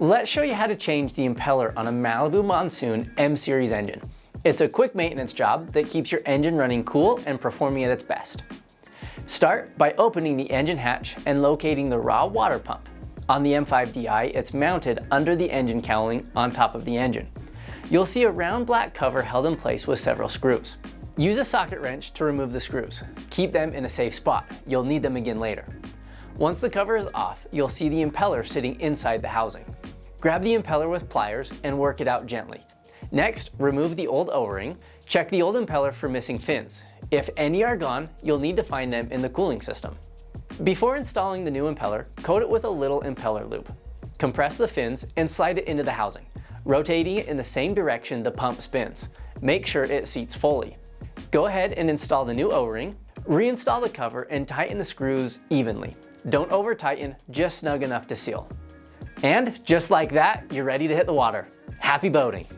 Let's show you how to change the impeller on a Malibu Monsoon M series engine. It's a quick maintenance job that keeps your engine running cool and performing at its best. Start by opening the engine hatch and locating the raw water pump. On the M5Di, it's mounted under the engine cowling on top of the engine. You'll see a round black cover held in place with several screws. Use a socket wrench to remove the screws. Keep them in a safe spot. You'll need them again later. Once the cover is off, you'll see the impeller sitting inside the housing. Grab the impeller with pliers and work it out gently. Next, remove the old O-ring. Check the old impeller for missing fins. If any are gone, you'll need to find them in the cooling system. Before installing the new impeller, coat it with a little impeller lube. Compress the fins and slide it into the housing, rotating it in the same direction the pump spins. Make sure it seats fully. Go ahead and install the new O-ring, reinstall the cover and tighten the screws evenly. Don't over tighten, just snug enough to seal. And just like that, you're ready to hit the water. Happy boating!